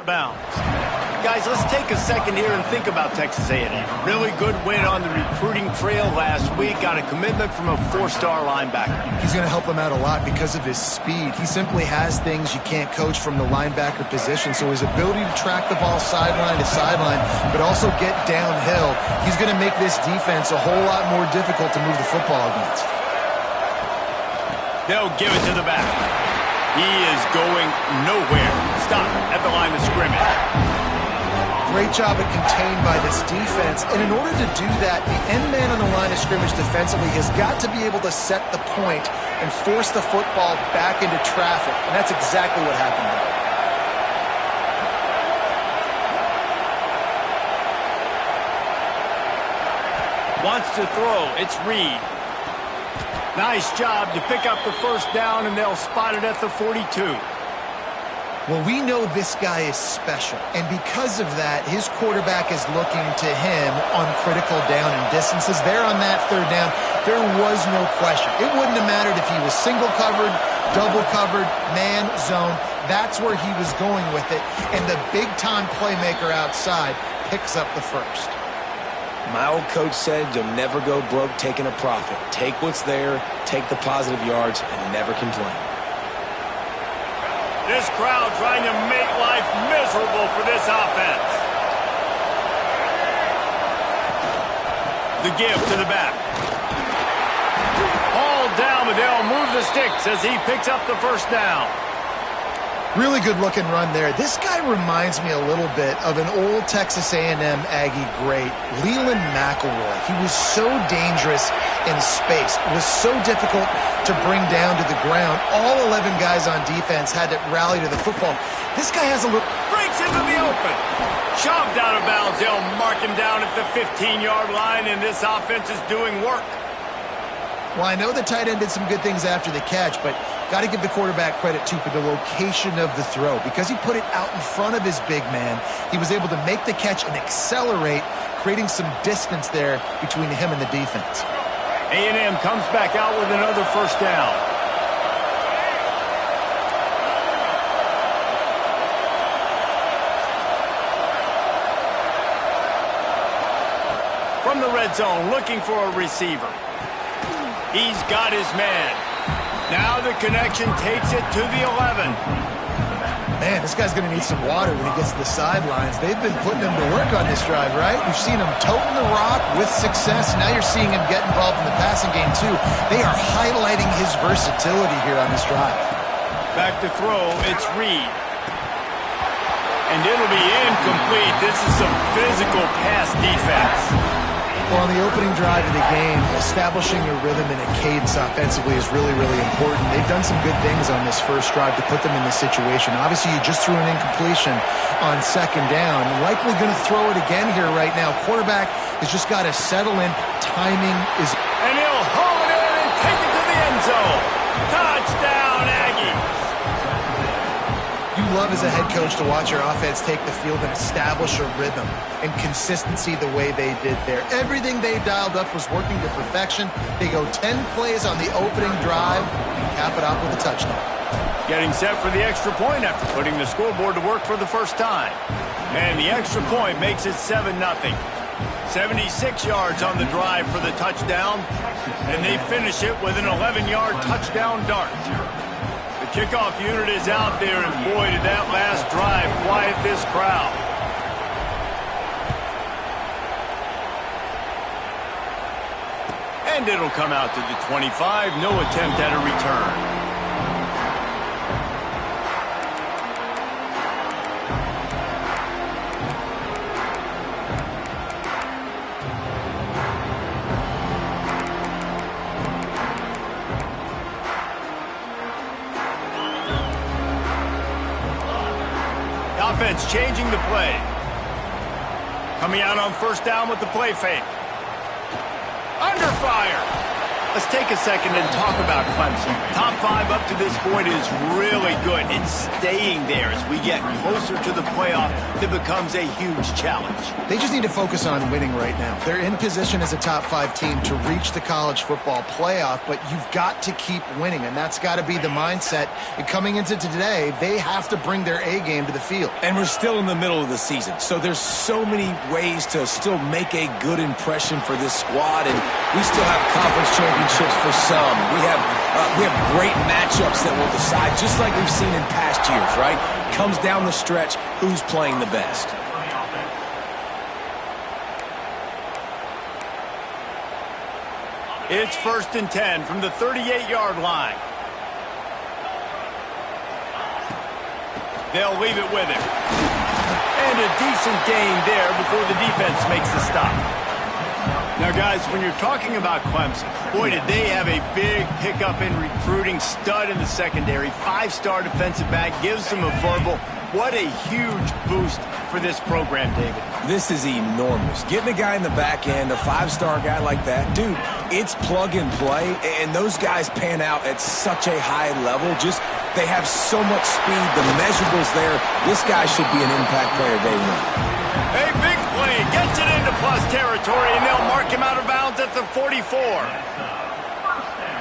bounds. Guys, let's take a second here and think about Texas A&M. Really good win on the recruiting trail last week. Got a commitment from a 4-star linebacker. He's going to help them out a lot because of his speed. He simply has things you can't coach from the linebacker position. So his ability to track the ball sideline to sideline, but also get downhill, he's going to make this defense a whole lot more difficult to move the football against. They'll give it to the back. He is going nowhere. Stop at the line of scrimmage. Great job at contained by this defense. And in order to do that, the end man on the line of scrimmage defensively has got to be able to set the point and force the football back into traffic. And that's exactly what happened there. Wants to throw. It's Reed. Nice job to pick up the first down, and they'll spot it at the 42. Well, we know this guy is special, and because of that, his quarterback is looking to him on critical down and distances. There on that third down, there was no question. It wouldn't have mattered if he was single covered, double covered, man, zone. That's where he was going with it, and the big-time playmaker outside picks up the first. My old coach said you'll never go broke taking a profit. Take what's there, take the positive yards, and never complain. This crowd trying to make life miserable for this offense. The give to the back. All down, but they'll move the sticks as he picks up the first down. Really good-looking run there. This guy reminds me a little bit of an old Texas A&M Aggie great, Leland McElroy. He was so dangerous in space. It was so difficult to bring down to the ground. All 11 guys on defense had to rally to the football. This guy has a little... Breaks into the open. Shoved out of bounds. They'll mark him down at the 15-yard line, and this offense is doing work. Well, I know the tight end did some good things after the catch, but got to give the quarterback credit, too, for the location of the throw. Because he put it out in front of his big man, he was able to make the catch and accelerate, creating some distance there between him and the defense. A&M comes back out with another first down. From the red zone, looking for a receiver. He's got his man. Now the connection takes it to the 11. Man, this guy's going to need some water when he gets to the sidelines. They've been putting him to work on this drive, right? We've seen him toting the rock with success. Now you're seeing him get involved in the passing game, too. They are highlighting his versatility here on this drive. Back to throw, it's Reed. And it'll be incomplete. This is some physical pass defense. Well, on the opening drive of the game, establishing a rhythm and a cadence offensively is really, really important. They've done some good things on this first drive to put them in this situation. Obviously, you just threw an incompletion on second down. Likely going to throw it again here right now. Quarterback has just got to settle in. Timing is... And he'll haul it in and take it to the end zone. Touchdown, Aggies. You love as a head coach to watch your offense take the field and establish a rhythm and consistency the way they did there. Everything they dialed up was working to perfection. They go 10 plays on the opening drive and cap it off with a touchdown. Getting set for the extra point after putting the scoreboard to work for the first time. And the extra point makes it 7-0. 76 yards on the drive for the touchdown, and they finish it with an 11-yard touchdown dart. The kickoff unit is out there, and boy, did that last drive quiet this crowd. And it'll come out to the 25. No attempt at a return. Offense changing the play. Coming out on first down with the play fake. Under fire. Let's take a second and talk about Clemson. Top 5 up to this point is really good. It's staying there as we get closer to the playoff. It becomes a huge challenge. They just need to focus on winning right now. They're in position as a top 5 team to reach the college football playoff, but you've got to keep winning, and that's got to be the mindset. And coming into today, they have to bring their A game to the field. And we're still in the middle of the season, so there's so many ways to still make a good impression for this squad, and we still have conference championships for some. We have great matchups that will decide, just like we've seen in past years, right? Comes down the stretch, who's playing the best. It's 1st and 10 from the 38-yard line. They'll leave it with him. And a decent gain there before the defense makes the stop. Now, guys, when you're talking about Clemson, boy, did they have a big pickup in recruiting. Stud in the secondary, 5-star defensive back, gives them a verbal. What a huge boost for this program, David. This is enormous. Getting a guy in the back end, a 5-star guy like that, dude, it's plug and play, and those guys pan out at such a high level. Just, they have so much speed. The measurables there, this guy should be an impact player day one. A big play, gets it into plus territory, and they'll mark him out of bounds at the 44.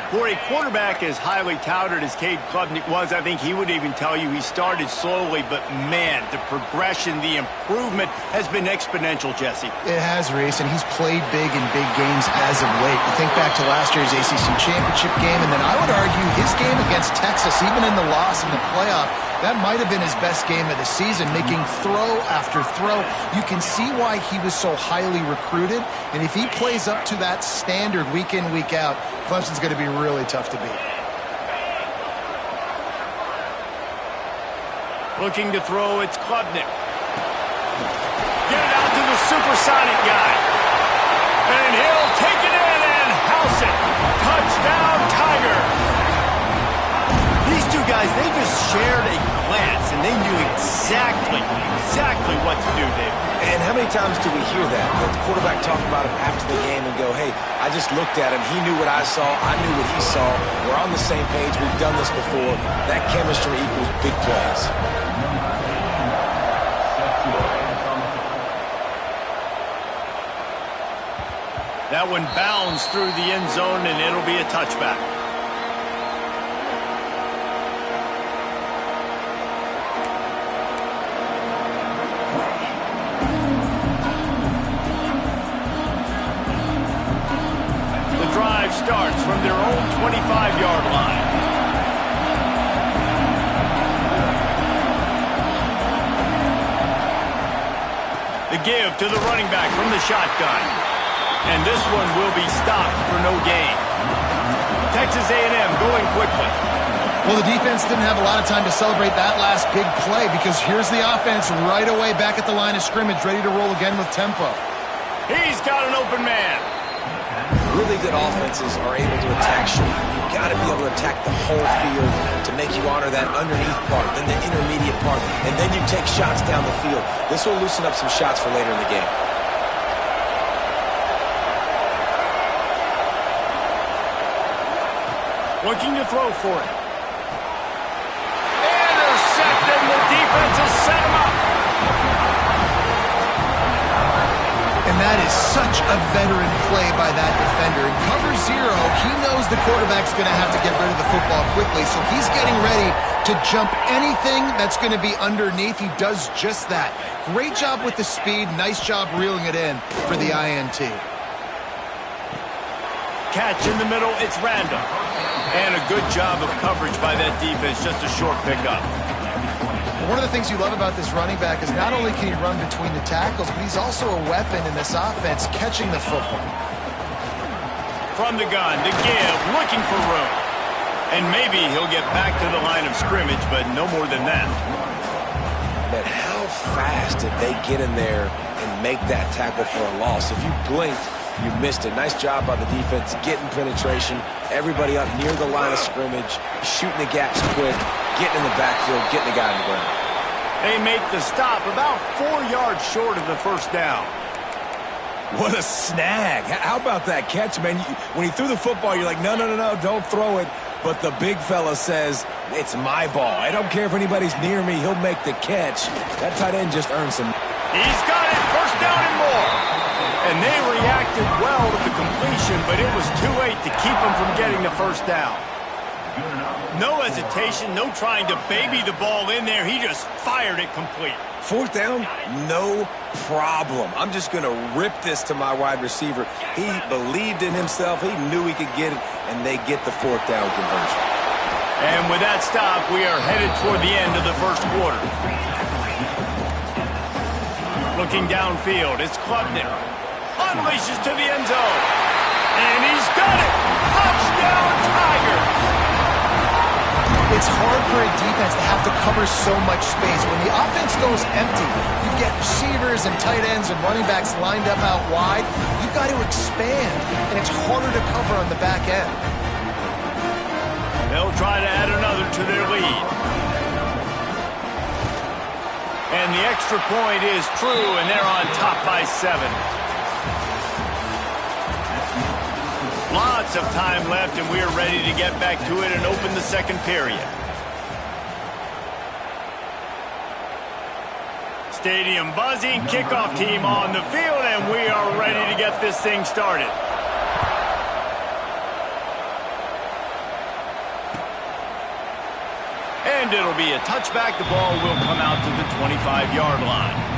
For a quarterback as highly touted as Cade Klubnik was, I think he would even tell you he started slowly, but man, the progression, the improvement has been exponential, Jesse. It has, Reese, and he's played big in big games as of late. You think back to last year's ACC championship game, and then I would argue his game against Texas, even in the loss in the playoff, that might have been his best game of the season, making throw after throw. You can see why he was so highly recruited, and if he plays up to that standard week in, week out, Clemson's going to be really tough to beat. Looking to throw, it's Klubnik. Get it out to the supersonic guy. And he'll take it in and house it. Touchdown, Tiger. These two guys, they just shared a glance, and they knew exactly what to do, David. And how many times do we hear that? The quarterback talk about him after the game and go, hey, I just looked at him. He knew what I saw. I knew what he saw. We're on the same page. We've done this before. That chemistry equals big plays. That one bounds through the end zone, and it'll be a touchback. Starts from their own 25-yard line. The give to the running back from the shotgun. And this one will be stopped for no gain. Texas A&M going quickly. Well, the defense didn't have a lot of time to celebrate that last big play because here's the offense right away back at the line of scrimmage, ready to roll again with tempo. He's got an open man. Really good offenses are able to attack short. You've got to be able to attack the whole field to make you honor that underneath part, then the intermediate part, and then you take shots down the field. This will loosen up some shots for later in the game. Looking to throw for it. Intercepted. The defense has set him up. And that is such a veteran play by that defender. In cover zero, he knows the quarterback's going to have to get rid of the football quickly, so he's getting ready to jump anything that's going to be underneath. He does just that. Great job with the speed. Nice job reeling it in for the INT. Catch in the middle. It's Randall. And a good job of coverage by that defense. Just a short pickup. One of the things you love about this running back is not only can he run between the tackles, but he's also a weapon in this offense catching the football. From the gun, the give, looking for room. And maybe he'll get back to the line of scrimmage, but no more than that. But how fast did they get in there and make that tackle for a loss? If you blinked, you missed it. Nice job by the defense, getting penetration. Everybody up near the line of scrimmage, shooting the gaps quick, getting in the backfield, getting the guy in the ground. They make the stop about 4 yards short of the first down. What a snag. How about that catch, man? When he threw the football, you're like, no, don't throw it. But the big fella says, it's my ball. I don't care if anybody's near me. He'll make the catch. That tight end just earned some. He's got it. First down and more. And they reacted well to the completion, but it was too late to keep him from getting the first down. No hesitation, no trying to baby the ball in there. He just fired it complete. Fourth down, no problem. I'm just going to rip this to my wide receiver. He believed in himself. He knew he could get it, and they get the fourth down conversion. And with that stop, we are headed toward the end of the first quarter. Looking downfield, it's Klubnik. Unleashes to the end zone. And he's got it. Touchdown, Tigers. It's hard for a defense to have to cover so much space. When the offense goes empty, you get receivers and tight ends and running backs lined up out wide. You've got to expand, and it's harder to cover on the back end. They'll try to add another to their lead. And the extra point is true, and they're on top by 7. Lots of time left, and we're ready to get back to it and open the second period. Stadium buzzing, kickoff team on the field, and we are ready to get this thing started. And it'll be a touchback. The ball will come out to the 25-yard line.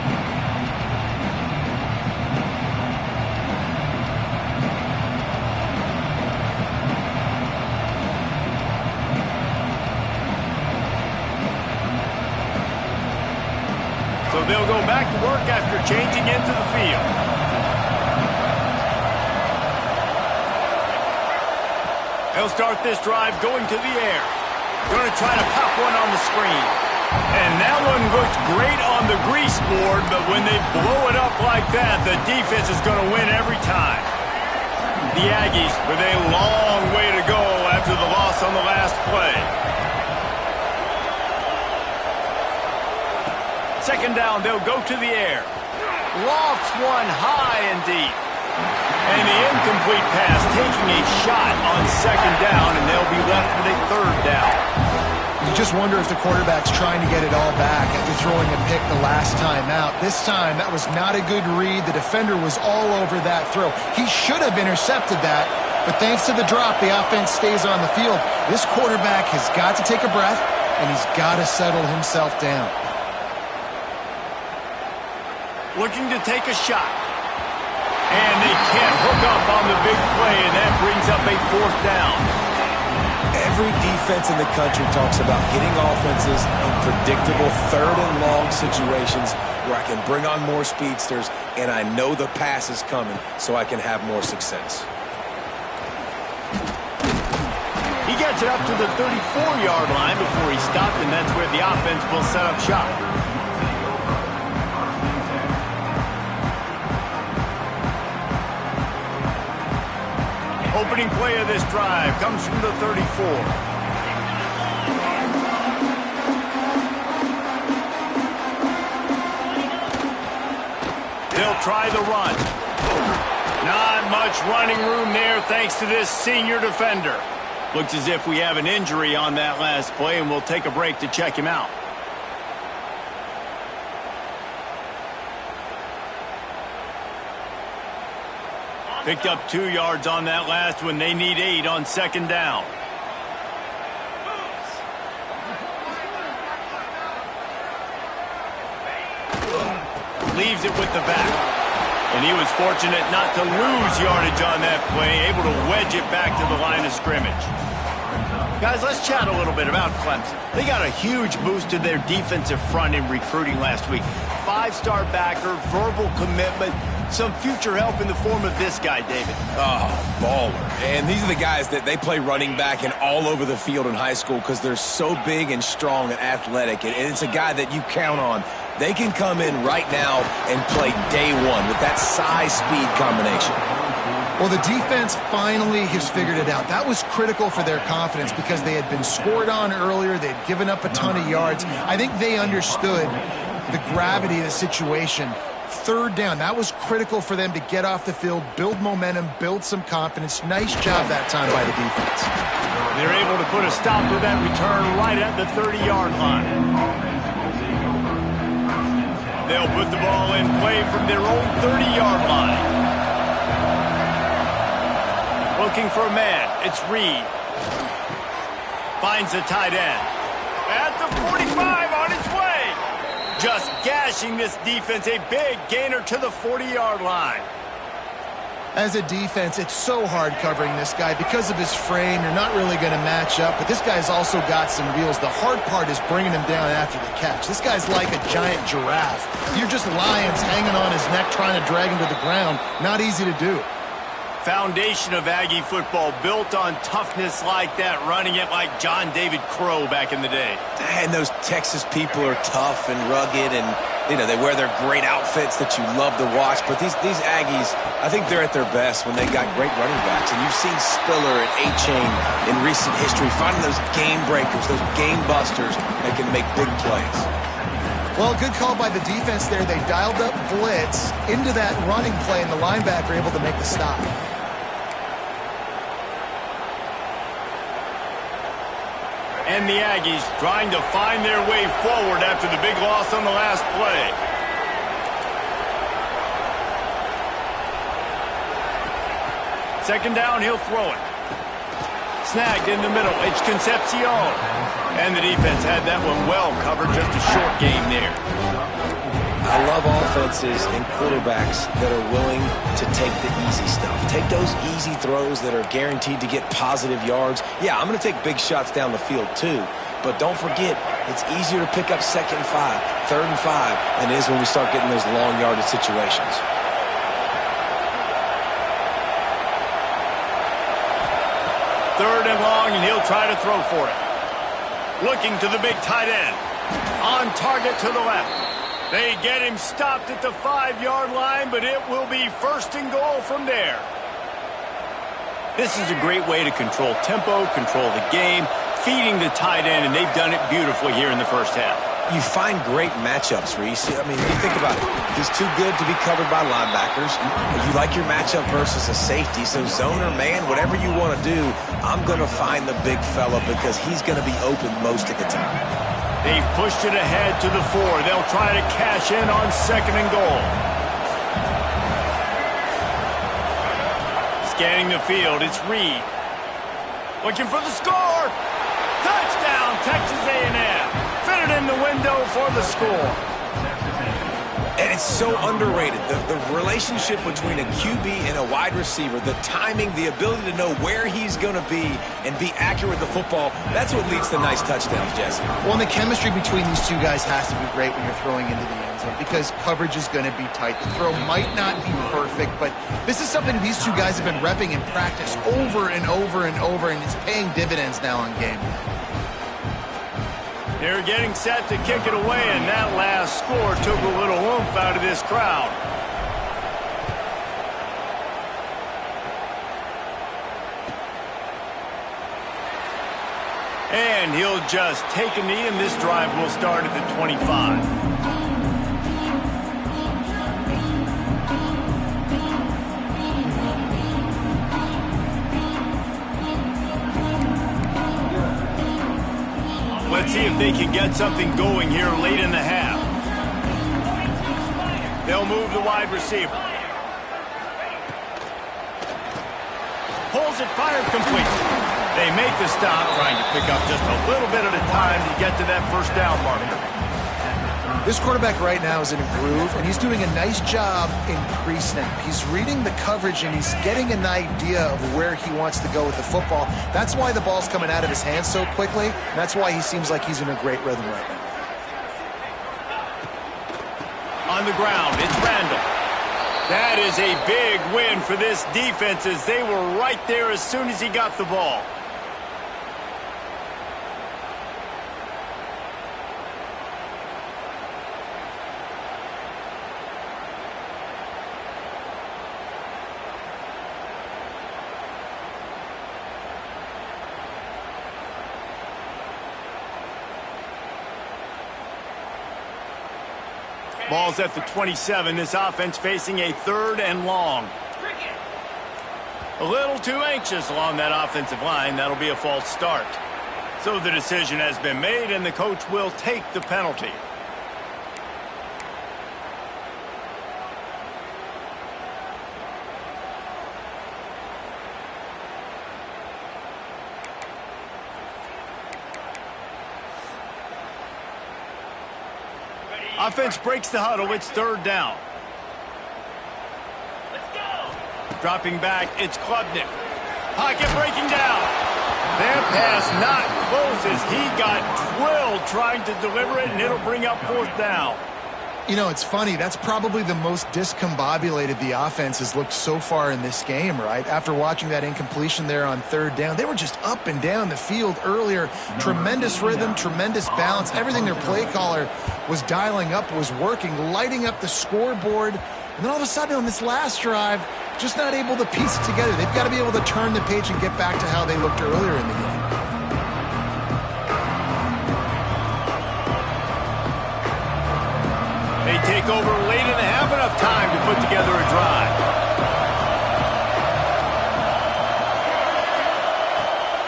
So they'll go back to work after changing into the field. They'll start this drive going to the air. Going to try to pop one on the screen. And that one looked great on the grease board, but when they blow it up like that, the defense is going to win every time. The Aggies with a long way to go after the loss on the last play. Second down, they'll go to the air. Lofts one high and deep. And the incomplete pass taking a shot on second down, and they'll be left with a third down. You just wonder if the quarterback's trying to get it all back after throwing a pick the last time out. This time, that was not a good read. The defender was all over that throw. He should have intercepted that, but thanks to the drop, the offense stays on the field. This quarterback has got to take a breath, and he's got to settle himself down. Looking to take a shot. And they can't hook up on the big play, and that brings up a fourth down. Every defense in the country talks about getting offenses in predictable third and long situations where I can bring on more speedsters, and I know the pass is coming so I can have more success. He gets it up to the 34-yard line before he stopped, and that's where the offense will set up shop. Opening play of this drive comes from the 34. They'll try the run. Not much running room there thanks to this senior defender. Looks as if we have an injury on that last play, and we'll take a break to check him out. Picked up 2 yards on that last one. They need 8 on second down. Leaves it with the back. And he was fortunate not to lose yardage on that play, able to wedge it back to the line of scrimmage. Guys, let's chat a little bit about Clemson. They got a huge boost to their defensive front in recruiting last week. 5-star backer, verbal commitment, some future help in the form of this guy, David. Oh, baller. And these are the guys that they play running back and all over the field in high school because they're so big and strong and athletic. And it's a guy that you count on. They can come in right now and play day one with that size-speed combination. Well, the defense finally has figured it out. That was critical for their confidence because they had been scored on earlier. They'd given up a ton of yards. I think they understood the gravity of the situation third down. That was critical for them to get off the field, build momentum, build some confidence. Nice job that time by the defense. They're able to put a stop to that return right at the 30-yard line. They'll put the ball in play from their own 30-yard line. Looking for a man. It's Reed. Finds the tight end. At the 45 on his way. Just gashing this defense. A big gainer to the 40-yard line. As a defense, it's so hard covering this guy. Because of his frame, you're not really going to match up. But this guy's also got some wheels. The hard part is bringing him down after the catch. This guy's like a giant giraffe. You're just lions hanging on his neck trying to drag him to the ground. Not easy to do. Foundation of Aggie football built on toughness like that, running it like John David Crow back in the day. And those Texas people are tough and rugged, and they wear their great outfits that you love to watch. But these Aggies, I think they're at their best when they got great running backs. And you've seen Spiller and A-Chain in recent history finding those game breakers, those game busters that can make big plays. Well, good call by the defense there. They dialed up blitz into that running play, and the linebacker able to make the stop. And the Aggies trying to find their way forward after the big loss on the last play. Second down, he'll throw it. Snagged in the middle. It's Concepcion. And the defense had that one well covered. Just a short game there. I love offenses and quarterbacks that are willing to take the easy stuff. Take those easy throws that are guaranteed to get positive yards. Yeah, I'm going to take big shots down the field too. But don't forget, it's easier to pick up 2nd and 5, 3rd and 5 than it is when we start getting those long yardage situations. Third and long, and he'll try to throw for it. Looking to the big tight end. On target to the left. They get him stopped at the 5-yard line, but it will be 1st and goal from there. This is a great way to control tempo, control the game, feeding the tight end, and they've done it beautifully here in the first half. You find great matchups, Reese. I mean, you think about it. He's too good to be covered by linebackers. You like your matchup versus a safety, so zone or man, whatever you want to do, I'm going to find the big fella because he's going to be open most of the time. They've pushed it ahead to the 4. They'll try to cash in on 2nd and goal. Scanning the field, it's Reed. Looking for the score. Touchdown, Texas A&M. Fitted in the window for the score. And it's so underrated. The relationship between a QB and a wide receiver, the timing, the ability to know where he's going to be and be accurate with the football, that's what leads to nice touchdowns, Jesse. Well, and the chemistry between these two guys has to be great when you're throwing into the end zone because coverage is going to be tight. The throw might not be perfect, but this is something these two guys have been repping in practice over and over and over, and it's paying dividends now on game. They're getting set to kick it away, and that last score took a little oomph out of this crowd. And he'll just take a knee, and this drive will start at the 25. Let's see if they can get something going here late in the half. They'll move the wide receiver. Pulls it, fired complete. They make the stop, trying to pick up just a little bit at a time to get to that 1st down marker. This quarterback right now is in a groove, and he's doing a nice job in pre-snap. He's reading the coverage, and he's getting an idea of where he wants to go with the football. That's why the ball's coming out of his hands so quickly, and that's why he seems like he's in a great rhythm right now. On the ground, it's Randall. That is a big win for this defense as they were right there as soon as he got the ball. Ball's at the 27. This offense facing a 3rd and long. A little too anxious along that offensive line. That'll be a false start. So the decision has been made, and the coach will take the penalty. Offense breaks the huddle. It's 3rd down. Let's go. Dropping back, it's Klubnik. Pocket breaking down. Their pass not close as he got drilled trying to deliver it, and it'll bring up 4th down. You know, it's funny. That's probably the most discombobulated the offense has looked so far in this game, right? After watching that incompletion there on 3rd down, they were just up and down the field earlier. Tremendous rhythm, tremendous balance. Everything their play caller was dialing up was working, lighting up the scoreboard. And then all of a sudden on this last drive, just not able to piece it together. They've got to be able to turn the page and get back to how they looked earlier in the game. They take over late and have enough time to put together a drive.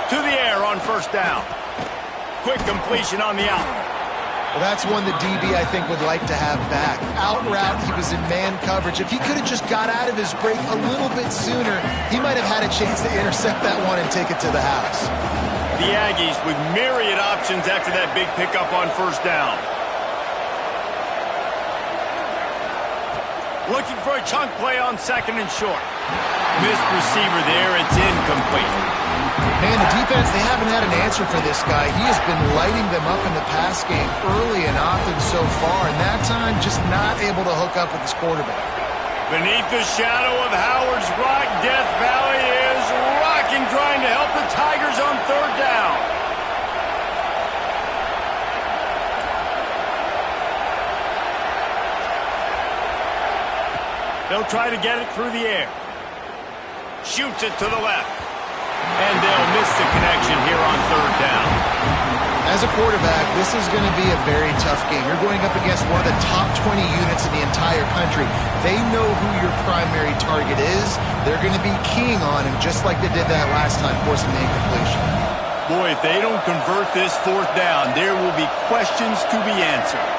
To the air on 1st down. Quick completion on the out. Well, that's one that DB, I think, would like to have back. Out route, he was in man coverage. If he could have just got out of his break a little bit sooner, he might have had a chance to intercept that one and take it to the house. The Aggies with myriad options after that big pickup on 1st down. Looking for a chunk play on 2nd and short. Missed receiver there. It's incomplete. Man, the defense, they haven't had an answer for this guy. He has been lighting them up in the pass game early and often so far, and that time just not able to hook up with his quarterback. Beneath the shadow of Howard's Rock, Death Valley is rocking, trying to help the Tigers on 3rd down. They'll try to get it through the air. Shoots it to the left. And they'll miss the connection here on 3rd down. As a quarterback, this is going to be a very tough game. You're going up against one of the top 20 units in the entire country. They know who your primary target is. They're going to be keying on him just like they did that last time, forcing the incompletion. Boy, if they don't convert this 4th down, there will be questions to be answered.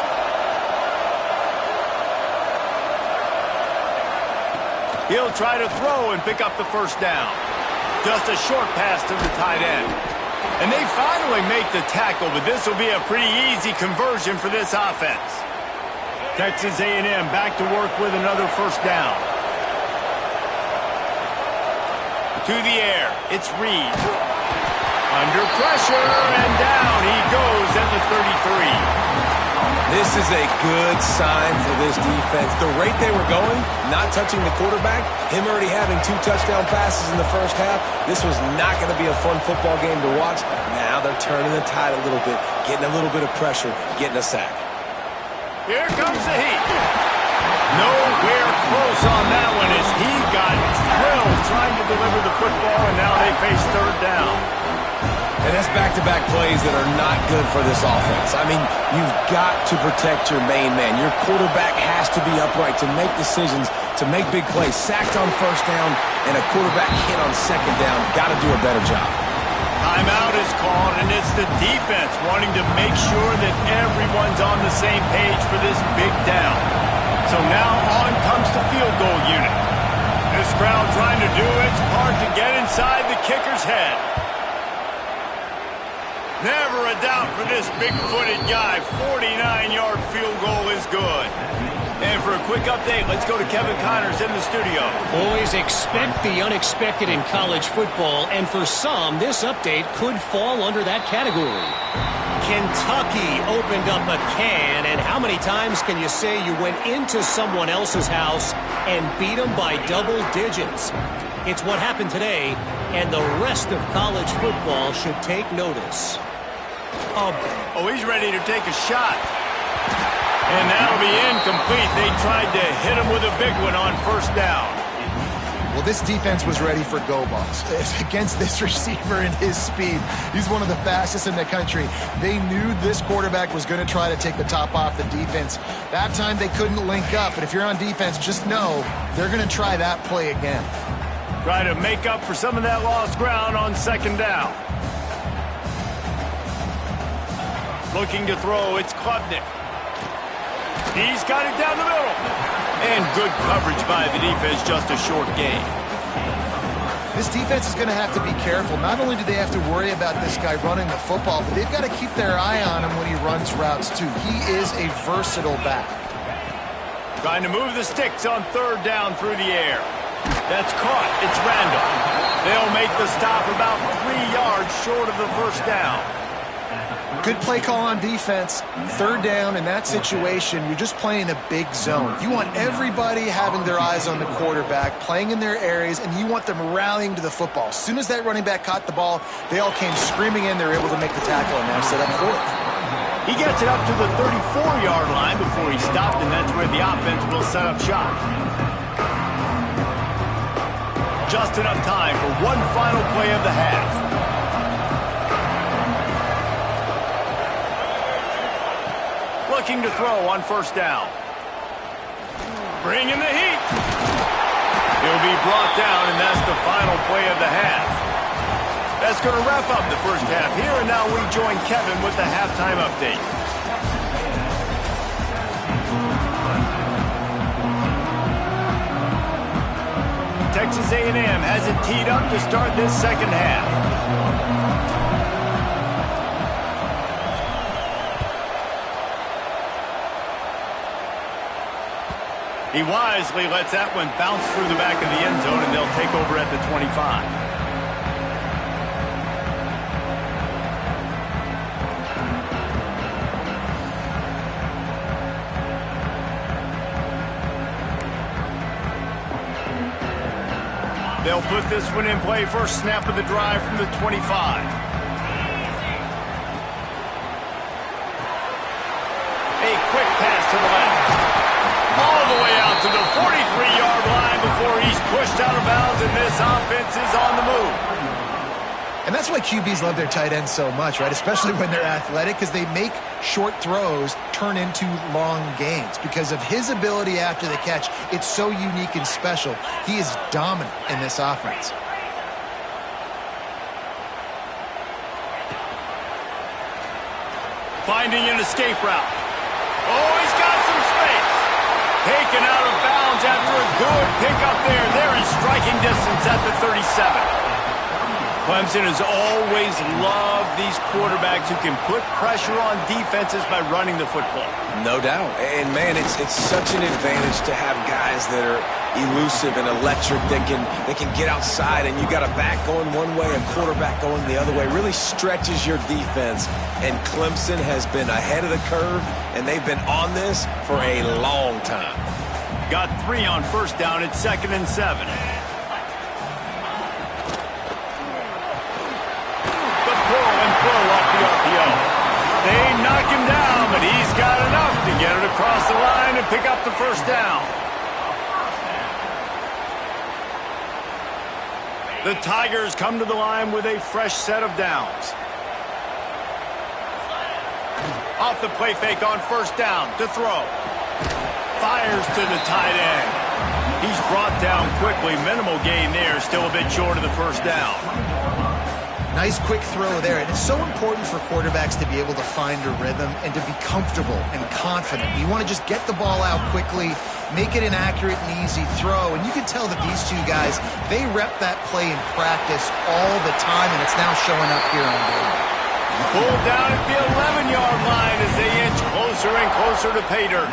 He'll try to throw and pick up the 1st down. Just a short pass to the tight end. And they finally make the tackle, but this will be a pretty easy conversion for this offense. Texas A&M back to work with another 1st down. To the air, it's Reed. Under pressure, and down he goes at the 33. This is a good sign for this defense. The rate they were going, not touching the quarterback, him already having 2 touchdown passes in the 1st half, this was not going to be a fun football game to watch. Now they're turning the tide a little bit, getting a little bit of pressure, getting a sack. Here comes the heat. Nowhere close on that one as he got drilled trying to deliver the football, and now they face 3rd down. And that's back-to-back plays that are not good for this offense. I mean, you've got to protect your main man. Your quarterback has to be upright to make decisions, to make big plays. Sacked on 1st down and a quarterback hit on 2nd down. Got to do a better job. Timeout is called, and it's the defense wanting to make sure that everyone's on the same page for this big down. So now on comes the field goal unit. This crowd trying to do its part to get inside the kicker's head. Never a doubt for this big-footed guy. 49-yard field goal is good. And for a quick update, let's go to Kevin Connors in the studio. Always expect the unexpected in college football, and for some, this update could fall under that category. Kentucky opened up a can, and how many times can you say you went into someone else's house and beat them by double digits? It's what happened today, and the rest of college football should take notice. Oh, he's ready to take a shot. And that'll be incomplete. They tried to hit him with a big one on 1st down. Well, this defense was ready for go balls. Against this receiver and his speed, he's one of the fastest in the country. They knew this quarterback was going to try to take the top off the defense. That time they couldn't link up, but if you're on defense, just know they're going to try that play again. Try to make up for some of that lost ground on second down. Looking to throw, it's Klubnik. He's got it down the middle. And good coverage by the defense, just a short gain. This defense is going to have to be careful. Not only do they have to worry about this guy running the football, but they've got to keep their eye on him when he runs routes too. He is a versatile back. Trying to move the sticks on third down through the air. That's caught. It's Randall. They'll make the stop about 3 yards short of the first down. Good play call on defense. Third down in that situation, you're just playing a big zone. You want everybody having their eyes on the quarterback, playing in their areas, and you want them rallying to the football. As soon as that running back caught the ball, they all came screaming in. They were able to make the tackle and now set up fourth. He gets it up to the 34-yard line before he stopped, and that's where the offense will set up shop. Just enough time for one final play of the half. Looking to throw on first down. Bring in the heat. He'll be brought down, and that's the final play of the half. That's going to wrap up the first half here, and now we join Kevin with the halftime update. Texas A&M has it teed up to start this second half. He wisely lets that one bounce through the back of the end zone, and they'll take over at the 25. They'll put this one in play. First snap of the drive from the 25. A quick pass to the left. All the way out to the 43-yard line before he's pushed out of bounds, and this offense is on the move. And that's why QBs love their tight ends so much, right? Especially when they're athletic, because they make short throws turn into long gains. Because of his ability after the catch, it's so unique and special. He is dominant in this offense. Finding an escape route. Oh, he's got some space. Taken out of bounds after a good pickup there. They're in striking distance at the 37. Clemson has always loved these quarterbacks who can put pressure on defenses by running the football. No doubt. And, man, it's such an advantage to have guys that are elusive and electric that can get outside, and you got a back going one way, a quarterback going the other way. Really stretches your defense, and Clemson has been ahead of the curve, and they've been on this for a long time. Got 3 on first down. It's 2nd and 7. Off the RPO. They knock him down, but he's got enough to get it across the line and pick up the first down. The Tigers come to the line with a fresh set of downs. Off the play fake on first down to throw. Fires to the tight end. He's brought down quickly. Minimal gain there. Still a bit short of the first down. Nice quick throw there, and it's so important for quarterbacks to be able to find a rhythm and to be comfortable and confident. You want to just get the ball out quickly, make it an accurate and easy throw, and you can tell that these two guys, they rep that play in practice all the time, and it's now showing up here on game. Pulled down at the 11-yard line as they inch closer and closer to pay dirt.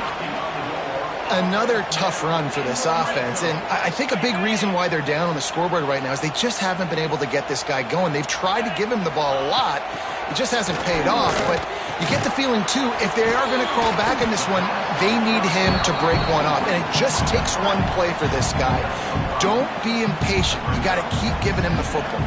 Another tough run for this offense, and I think a big reason why they're down on the scoreboard right now is they just haven't been able to get this guy going. They've tried to give him the ball a lot. It just hasn't paid off, but you get the feeling, too, if they are going to crawl back in this one, they need him to break one off, and it just takes one play for this guy. Don't be impatient. You got to keep giving him the football.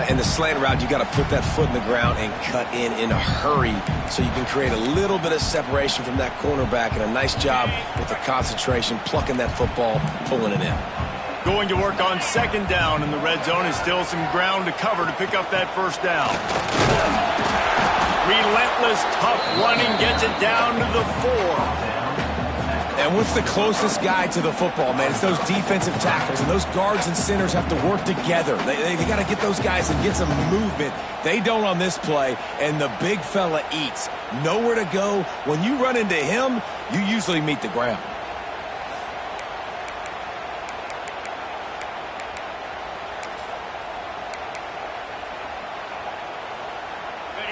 In the slant route, you got to put that foot in the ground and cut in a hurry so you can create a little bit of separation from that cornerback, and a nice job with the concentration, plucking that football, pulling it in. Going to work on second down in the red zone is still some ground to cover to pick up that first down. Relentless, tough running gets it down to the 4. And what's the closest guy to the football, man? It's those defensive tackles, and those guards and centers have to work together. They got to get those guys and get some movement. They don't on this play, and the big fella eats. Nowhere to go. When you run into him, you usually meet the ground.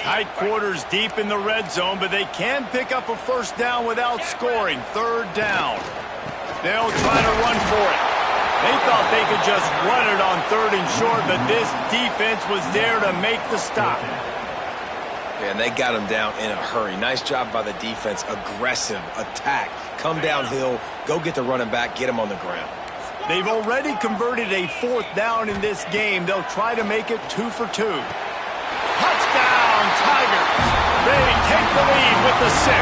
Tight quarters deep in the red zone, but they can pick up a first down without scoring. Third down. They'll try to run for it. They thought they could just run it on third and short, but this defense was there to make the stop. And they got him down in a hurry. Nice job by the defense. Aggressive attack. Come downhill, go get the running back, get him on the ground. They've already converted a fourth down in this game. They'll try to make it 2 for 2. Touchdown, Tigers. They take the lead with the 6.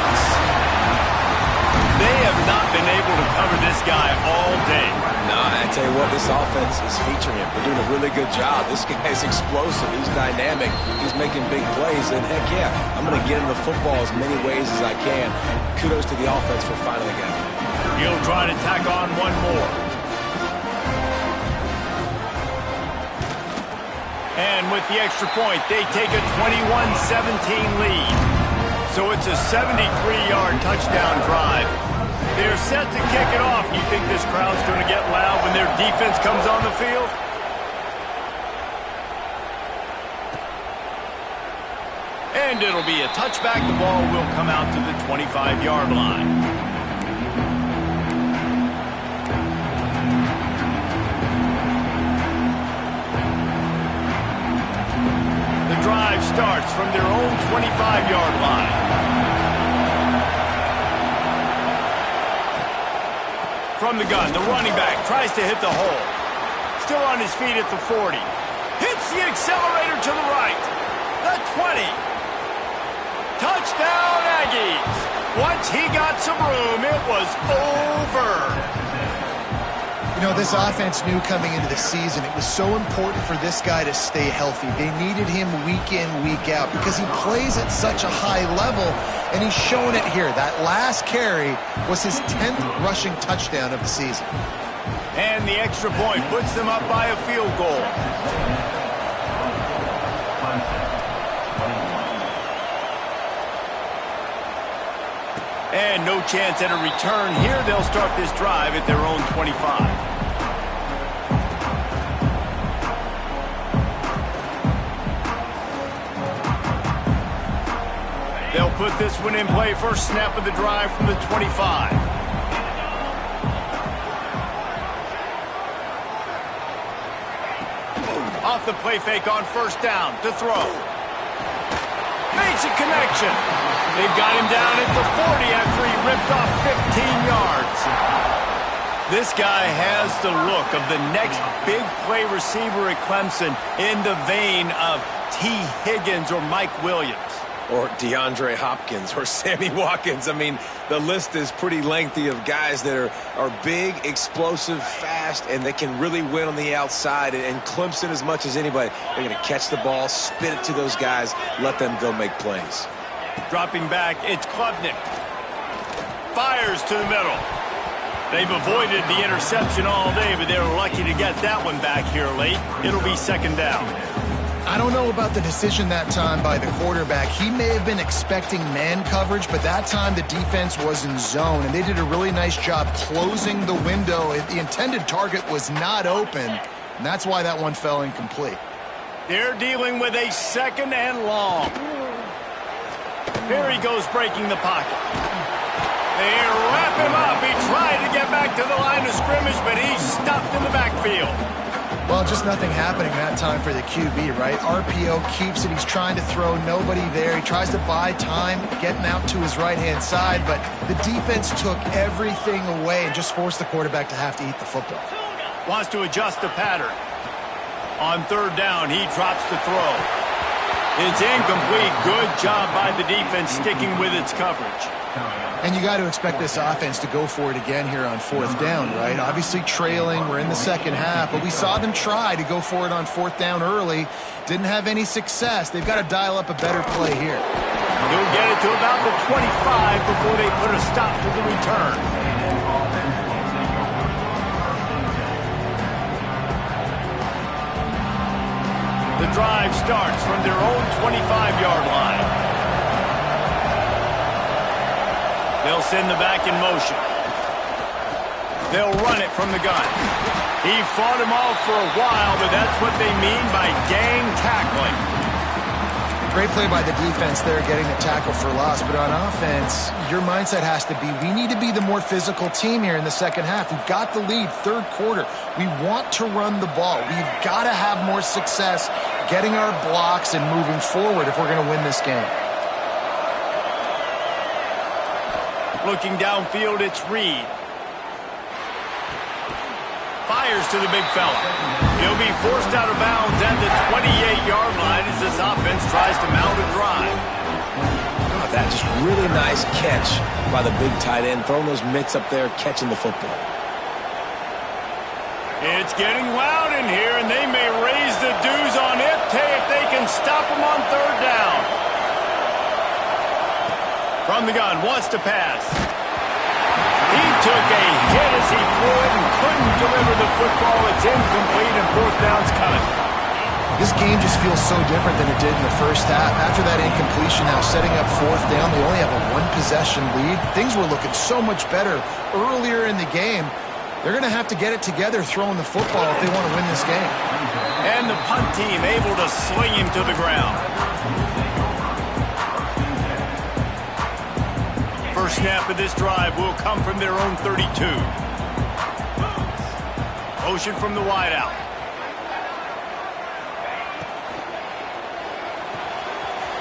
They have not been able to cover this guy all day. No, I tell you what, this offense is featuring him. They're doing a really good job. This guy is explosive. He's dynamic. He's making big plays. And heck yeah, I'm going to get him the football as many ways as I can. Kudos to the offense for finally getting it. He'll try to tack on one more. And with the extra point, they take a 21-17 lead. So it's a 73-yard touchdown drive. They're set to kick it off. You think this crowd's going to get loud when their defense comes on the field? And it'll be a touchback. The ball will come out to the 25-yard line. The drive starts from their own 25-yard line. From the gun, the running back tries to hit the hole. Still on his feet at the 40. Hits the accelerator to the right. The 20. Touchdown, Aggies. Once he got some room, it was over. You know, this offense knew coming into the season it was so important for this guy to stay healthy. They needed him week in, week out because he plays at such a high level, and he's shown it here. That last carry was his 10th rushing touchdown of the season. And the extra point puts them up by a field goal. And no chance at a return here. They'll start this drive at their own 25. They'll put this one in play. First snap of the drive from the 25. Off the play fake on first down to throw. Makes a connection. They've got him down at the 40 after he ripped off 15 yards. This guy has the look of the next big play receiver at Clemson in the vein of T. Higgins or Mike Williams. Or DeAndre Hopkins or Sammy Watkins. I mean, the list is pretty lengthy of guys that are big, explosive, fast, and they can really win on the outside. And Clemson, as much as anybody, they're going to catch the ball, spin it to those guys, let them go make plays. Dropping back, it's Klubnik. Fires to the middle. They've avoided the interception all day, but they were lucky to get that one back here late. It'll be second down. I don't know about the decision that time by the quarterback. He may have been expecting man coverage, but that time the defense was in zone, and they did a really nice job closing the window. The intended target was not open, and that's why that one fell incomplete. They're dealing with a second and long. Here he goes breaking the pocket. They wrap him up. He tried to get back to the line of scrimmage, but he's stuffed in the backfield. Well, just nothing happening that time for the QB, right? RPO keeps it. He's trying to throw, nobody there. He tries to buy time, getting out to his right-hand side, but the defense took everything away and just forced the quarterback to have to eat the football. Wants to adjust the pattern. On third down, he drops to throw. It's incomplete. Good job by the defense sticking with its coverage. And you got to expect this offense to go for it again here on fourth down, right? Obviously trailing. We're in the second half, but we saw them try to go for it on fourth down early. Didn't have any success. They've got to dial up a better play here. He'll get it to about the 25 before they put a stop to the return. The drive starts from their own 25-yard line. They'll send the back in motion. They'll run it from the gun. He fought him off for a while, but that's what they mean by gang tackling. Great play by the defense there, getting the tackle for loss. But on offense, your mindset has to be, we need to be the more physical team here in the second half. We've got the lead, third quarter. We want to run the ball. We've got to have more success getting our blocks and moving forward if we're going to win this game. Looking downfield, it's Reed. Fires to the big fella. He'll be forced out of bounds at the 28-yard line as this offense tries to mount a drive. Oh, that's just really nice catch by the big tight end, throwing those mitts up there, catching the football. It's getting loud in here, and they may raise the dues on it if they can stop him on third down. From the gun, wants to pass. He took a hit as he threw it and couldn't deliver the football. It's incomplete and fourth down's coming. This game just feels so different than it did in the first half. After that incompletion, now setting up fourth down, they only have a one-possession lead. Things were looking so much better earlier in the game. They're going to have to get it together throwing the football if they want to win this game. And the punt team able to sling him to the ground. First snap of this drive will come from their own 32. Motion from the wideout.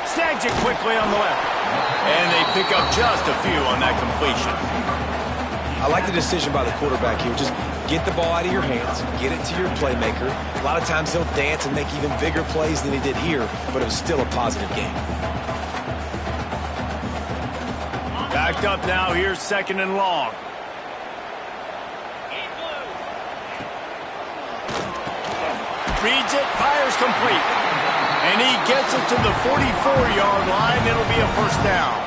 Snags it quickly on the left. And they pick up just a few on that completion. I like the decision by the quarterback here. Just get the ball out of your hands, get it to your playmaker. A lot of times he'll dance and make even bigger plays than he did here, but it was still a positive game. Backed up now, here's second and long. Reads it, fires complete. And he gets it to the 44-yard line. It'll be a first down.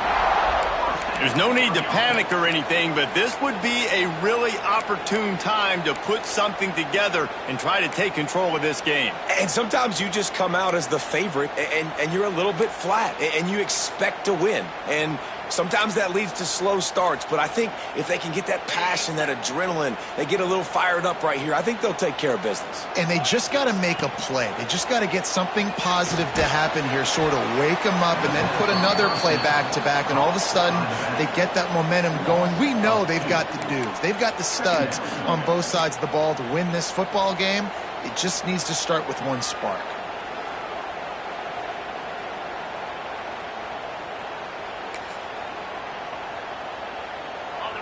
There's no need to panic or anything, but this would be a really opportune time to put something together and try to take control of this game. And sometimes you just come out as the favorite, and you're a little bit flat, and you expect to win. And sometimes that leads to slow starts, but I think if they can get that passion, that adrenaline, they get a little fired up right here, I think they'll take care of business. And they just got to make a play. They just got to get something positive to happen here, sort of wake them up and then put another play back-to-back, and all of a sudden they get that momentum going. We know they've got the dudes. They've got the studs on both sides of the ball to win this football game. It just needs to start with one spark.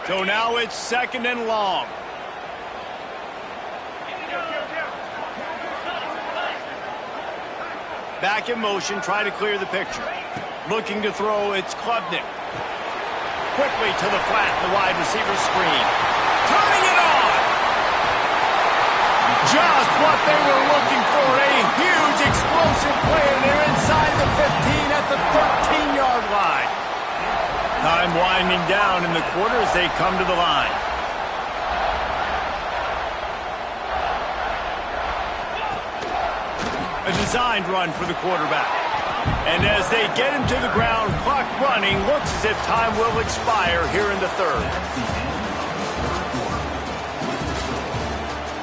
So now it's second and long. Back in motion, try to clear the picture. Looking to throw, it's Klubnik. Quickly to the flat, the wide receiver screen. Turning it on! Just what they were looking for, a huge explosive play, and they're inside the 15 at the 13-yard line. Time winding down in the quarter as they come to the line. A designed run for the quarterback. And as they get him to the ground, clock running, looks as if time will expire here in the third.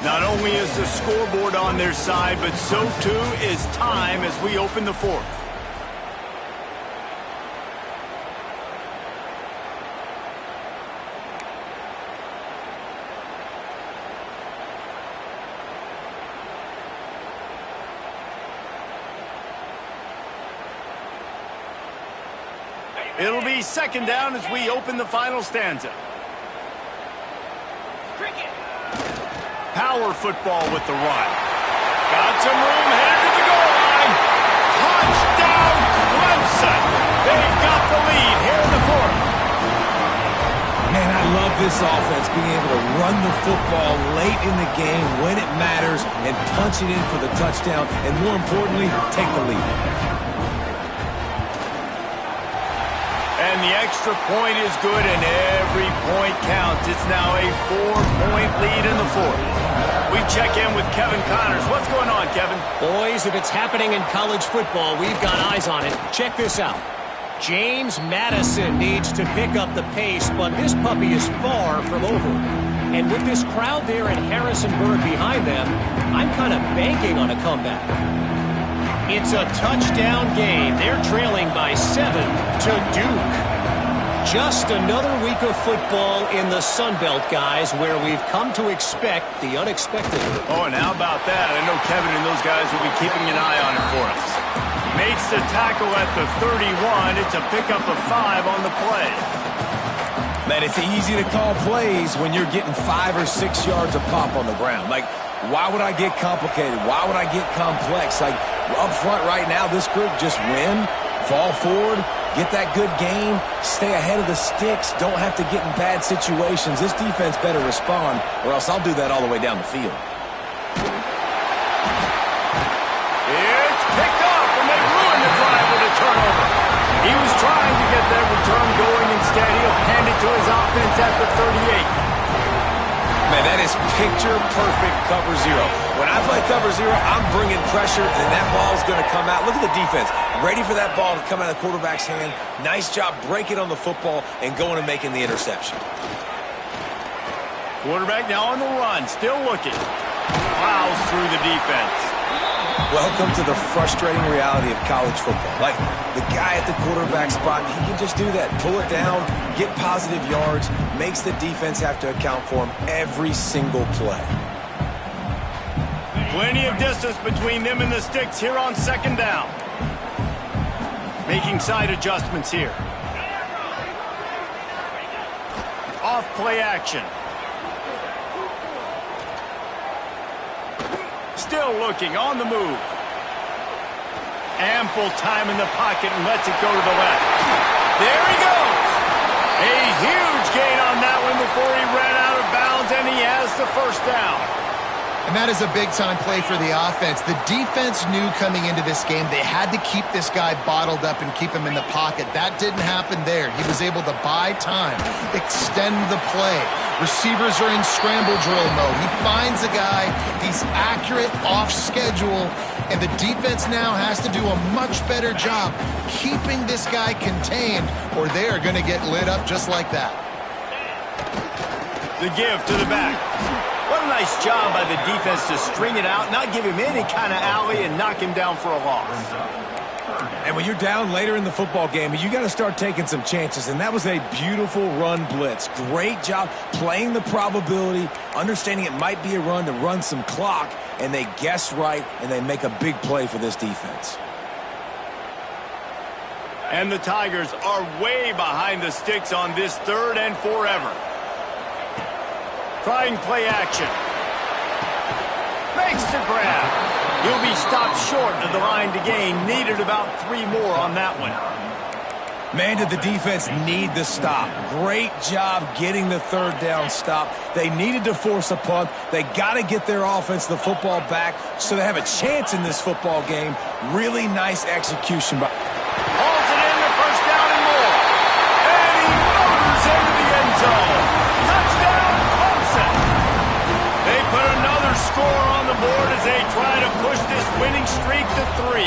Not only is the scoreboard on their side, but so too is time as we open the fourth. It'll be second down as we open the final stanza. Power football with the run. Got some room, headed to the goal line. Touchdown, this offense being able to run the football late in the game when it matters and punch it in for the touchdown, and more importantly, take the lead. And the extra point is good, and every point counts. It's now a 4-point lead in the fourth. We check in with Kevin Connors. What's going on, Kevin? Boys, if it's happening in college football, we've got eyes on it. Check this out. James Madison needs to pick up the pace, but this puppy is far from over. And with this crowd there in Harrisonburg behind them, I'm kind of banking on a comeback. It's a touchdown game. They're trailing by 7 to Duke. Just another week of football in the Sun Belt, guys, where we've come to expect the unexpected. Oh, and how about that? I know Kevin and those guys will be keeping an eye on it for us. Makes the tackle at the 31. It's a pickup of 5 on the play. Man, it's easy to call plays when you're getting 5 or 6 yards of pop on the ground. Like, why would I get complicated? Why would I get complex? Like, up front right now, this group just win, fall forward, get that good game, stay ahead of the sticks, don't have to get in bad situations. This defense better respond, or else I'll do that all the way down the field. It's picked off, and they ruined the drive with a turnover. He was trying to get that return going. Instead, he'll hand it to his offense at the 38. Man, that is picture-perfect cover zero. When I play cover zero, I'm bringing pressure, and that ball's going to come out. Look at the defense. Ready for that ball to come out of the quarterback's hand. Nice job breaking on the football and going and making the interception. Quarterback now on the run, still looking. Plows through the defense. Welcome to the frustrating reality of college football. Like, the guy at the quarterback spot, he can just do that. Pull it down, get positive yards, makes the defense have to account for him every single play. Plenty of distance between them and the sticks here on second down. Making side adjustments here. Off play action. Still looking, on the move. Ample time in the pocket and lets it go to the left. There he goes. A huge gain on that one before he ran out of bounds, and he has the first down. And that is a big-time play for the offense. The defense knew coming into this game they had to keep this guy bottled up and keep him in the pocket. That didn't happen there. He was able to buy time, extend the play. Receivers are in scramble drill mode. He finds a guy, he's accurate, off schedule, and the defense now has to do a much better job keeping this guy contained, or they are going to get lit up just like that. The give to the back. What a nice job by the defense to string it out, not give him any kind of alley, and knock him down for a loss. And when you're down later in the football game, you got to start taking some chances, and that was a beautiful run blitz. Great job playing the probability, understanding it might be a run to run some clock, and they guess right, and they make a big play for this defense. And the Tigers are way behind the sticks on this third and forever. Trying play action. Makes the grab. He'll be stopped short of the line to gain. Needed about 3 more on that one. Man, did the defense need the stop. Great job getting the third down stop. They needed to force a punt. They got to get their offense the football back so they have a chance in this football game. Really nice execution. Hauls it in, the first down and more. And he motors into the end zone. Touchdown, Clemson. They put another score on the board as they try to push this winning streak to 3.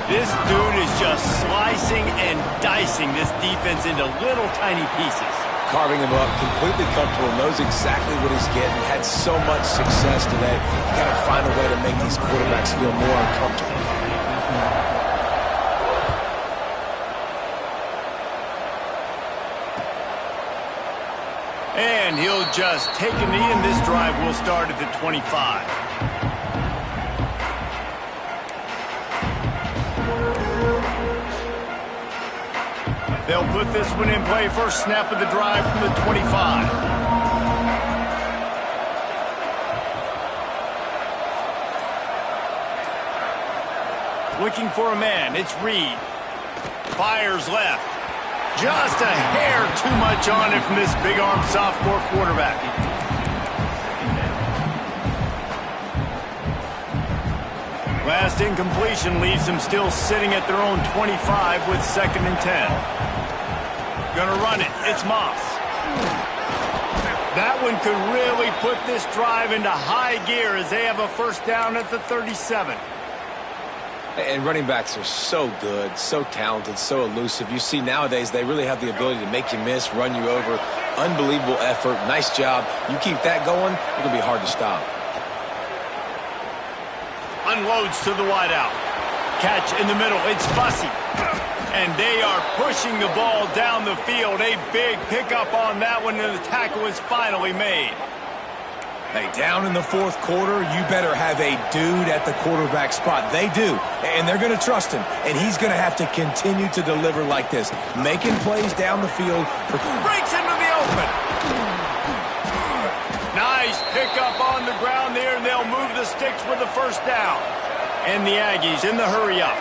This dude is just slicing and dicing this defense into little tiny pieces. Carving him up, completely comfortable, knows exactly what he's getting, had so much success today. You got to find a way to make these quarterbacks feel more uncomfortable. And he'll just take a knee, and this drive will start at the 25. They'll put this one in play. First snap of the drive from the 25. Looking for a man. It's Reed. Fires left. Just a hair too much on it from this big-armed sophomore quarterback. Last incompletion leaves them still sitting at their own 25 with 2nd and 10. Gonna run it. It's Moss. That one could really put this drive into high gear as they have a first down at the 37. And running backs are so good, so talented, so elusive. You see nowadays they really have the ability to make you miss, run you over. Unbelievable effort. Nice job. You keep that going, it'll be hard to stop. Unloads to the wideout. Catch in the middle. It's Bussey. And they are pushing the ball down the field. A big pickup on that one, and the tackle is finally made. Hey, down in the 4th quarter, you better have a dude at the quarterback spot. They do, and they're going to trust him. And he's going to have to continue to deliver like this, making plays down the field. Breaks into the open. Nice pickup on the ground there, and they'll move the sticks with the first down. And the Aggies in the hurry-up.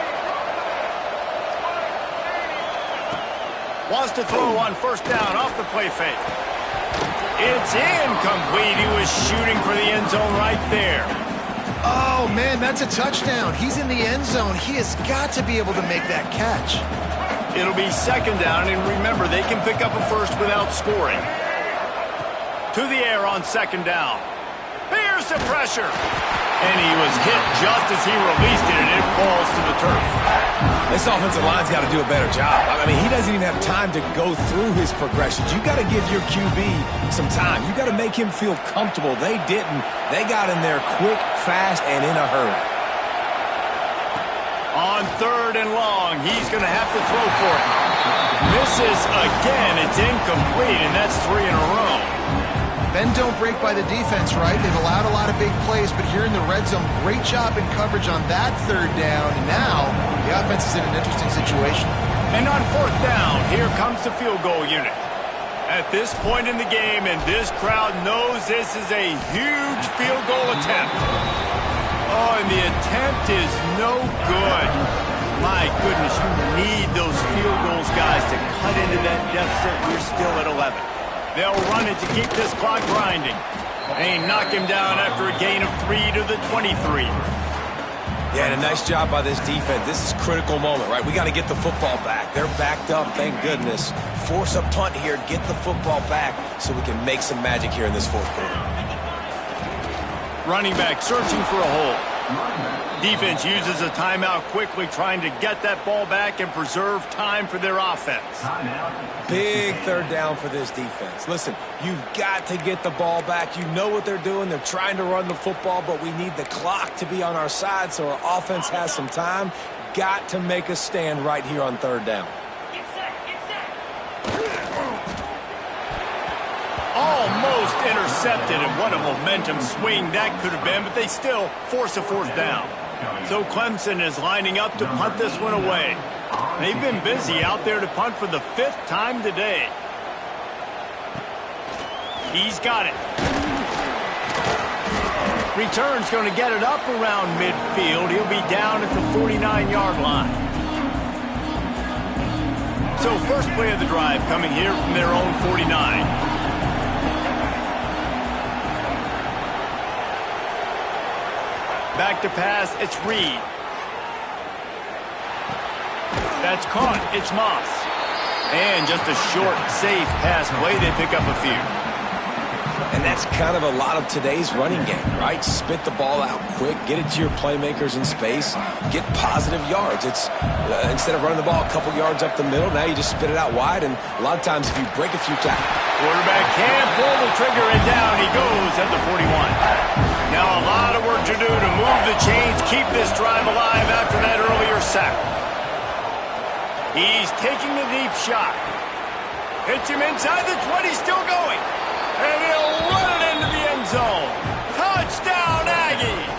Wants to throw on first down off the play fake. It's incomplete. He was shooting for the end zone right there. Oh, man, that's a touchdown. He's in the end zone. He has got to be able to make that catch. It'll be 2nd down, and remember, they can pick up a first without scoring. To the air on 2nd down. Here's the pressure. And he was hit just as he released it, and it falls to the turf. This offensive line's got to do a better job. I mean, he doesn't even have time to go through his progressions. You got to give your QB some time. You got to make him feel comfortable. They didn't. They got in there quick, fast, and in a hurry. On 3rd and long, he's going to have to throw for it. Misses again. It's incomplete, and that's 3 in a row. Bend don't break by the defense, right? They've allowed a lot of big plays, but here in the red zone, great job in coverage on that 3rd down. And now the offense is in an interesting situation. And on 4th down, here comes the field goal unit. At this point in the game, and this crowd knows this is a huge field goal attempt. Oh, and the attempt is no good. My goodness, you need those field goals, guys, to cut into that deficit. We're still at 11. They'll run it to keep this clock grinding. They knock him down after a gain of 3 to the 23. Yeah, and a nice job by this defense. This is a critical moment, right? We got to get the football back. They're backed up, thank goodness. Force a punt here, get the football back so we can make some magic here in this 4th quarter. Running back searching for a hole. Defense uses a timeout quickly, trying to get that ball back and preserve time for their offense. Big 3rd down for this defense. Listen, you've got to get the ball back. You know what they're doing. They're trying to run the football, but we need the clock to be on our side so our offense has some time. Got to make a stand right here on 3rd down. Almost intercepted, and what a momentum swing that could have been, but they still force a 4th down. So Clemson is lining up to punt this one away. They've been busy out there to punt for the 5th time today. He's got it. Return's going to get it up around midfield. He'll be down at the 49-yard line. So first play of the drive coming here from their own 49. Back to pass, it's Reed. That's caught, it's Moss. And just a short, safe pass play, they pick up a few. And that's kind of a lot of today's running game, right? Spit the ball out quick, get it to your playmakers in space, get positive yards. It's instead of running the ball a couple yards up the middle, now you just spit it out wide, and a lot of times if you break a few tackles. Quarterback can't pull the trigger, and down he goes at the 41. Now a lot of work to do to move the chains, keep this drive alive after that earlier sack. He's taking the deep shot. Hits him inside the 20, still going. And he'll run it into the end zone. Touchdown, Aggies!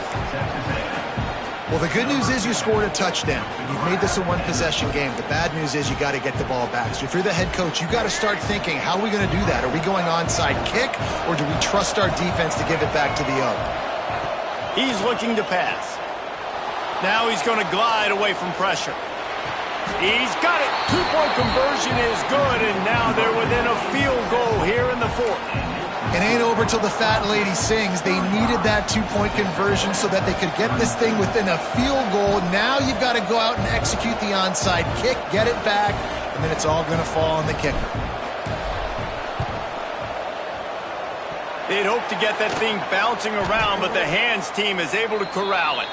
Well, the good news is you scored a touchdown. You've made this a one-possession game. The bad news is you got to get the ball back. So if you're the head coach, you got to start thinking, how are we going to do that? Are we going onside kick, or do we trust our defense to give it back to the O? He's looking to pass. Now he's going to glide away from pressure. He's got it. Two-point conversion is good, and now they're within a field goal here in the fourth. It ain't over till the fat lady sings. They needed that two-point conversion so that they could get this thing within a field goal. Now you've got to go out and execute the onside kick, get it back, and then it's all going to fall on the kicker. They'd hope to get that thing bouncing around, but the hands team is able to corral it.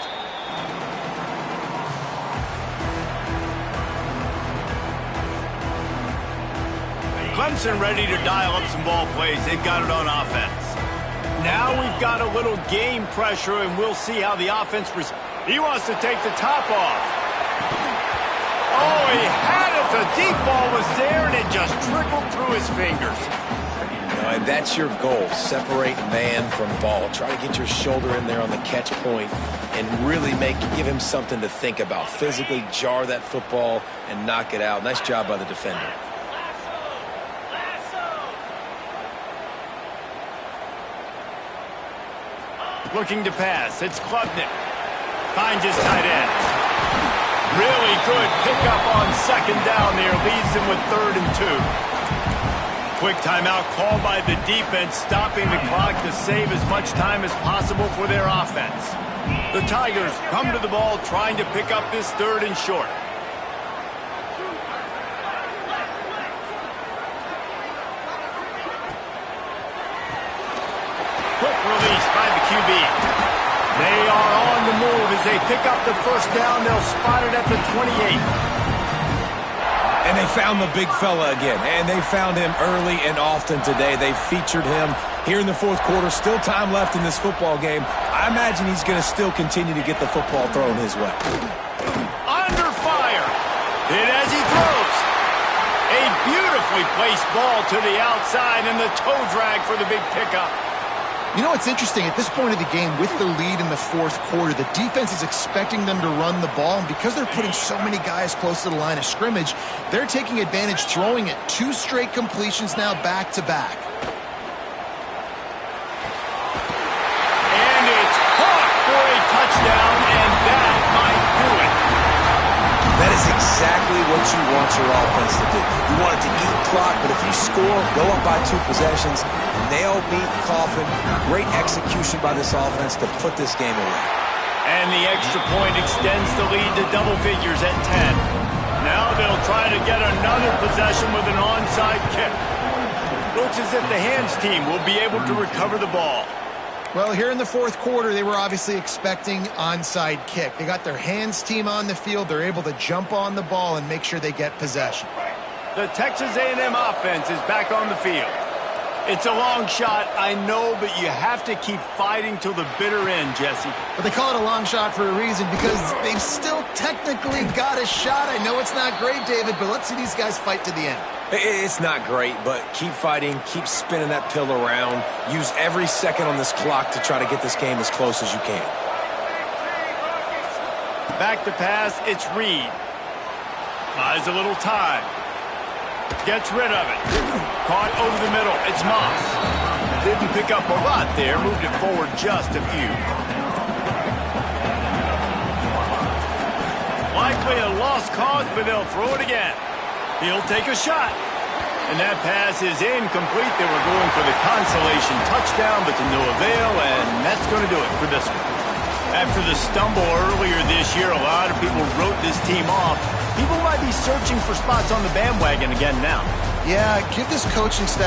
Clemson ready to dial up some ball plays. They've got it on offense. Now we've got a little game pressure, and we'll see how the offense responds. He wants to take the top off. Oh, he had it. The deep ball was there, and it just trickled through his fingers. And that's your goal. Separate man from ball. Try to get your shoulder in there on the catch point and really give him something to think about. Physically jar that football and knock it out. Nice job by the defender. Looking to pass. It's Klubnik. Finds his tight end. Really good pickup on second down there. Leads them with 3rd and 2. Quick timeout called by the defense, stopping the clock to save as much time as possible for their offense. The Tigers come to the ball trying to pick up this 3rd and short. Quick release by the QB. They are on the move as they pick up the first down. They'll spot it at the 28. And they found the big fella again, and they found him early and often today. They featured him here in the fourth quarter. Still time left in this football game. I imagine he's going to still continue to get the football thrown his way. Under fire. Hit as he throws. A beautifully placed ball to the outside, and the toe drag for the big pickup. You know, it's interesting. At this point of the game, with the lead in the fourth quarter, the defense is expecting them to run the ball, and because they're putting so many guys close to the line of scrimmage, they're taking advantage, throwing it 2 straight completions now back-to-back. And it's caught for a touchdown, and that might do it. That is exactly what you want your offense to do. You want it to eat clock, but if you score, go up by 2 possessions, nail, beat, coffin. Great execution by this offense to put this game away. And the extra point extends the lead to double figures at 10. Now they'll try to get another possession with an onside kick. Looks as if the hands team will be able to recover the ball. Well, here in the fourth quarter, they were obviously expecting onside kick. They got their hands team on the field. They're able to jump on the ball and make sure they get possession. The Texas A&M offense is back on the field. It's a long shot, I know, but you have to keep fighting till the bitter end, Jesse. But they call it a long shot for a reason, because they've still technically got a shot. I know it's not great, David, but let's see these guys fight to the end. It's not great, but keep fighting, keep spinning that pill around. Use every second on this clock to try to get this game as close as you can. Back to pass, it's Reed. Buys a little time. Gets rid of it. Caught over the middle. It's Moss. Didn't pick up a lot there. Moved it forward just a few. Likely a lost cause, but they'll throw it again. He'll take a shot. And that pass is incomplete. They were going for the consolation touchdown, but to no avail, and that's going to do it for this one. After the stumble earlier this year, a lot of people wrote this team off. People might be searching for spots on the bandwagon again now. Yeah, give this coaching staff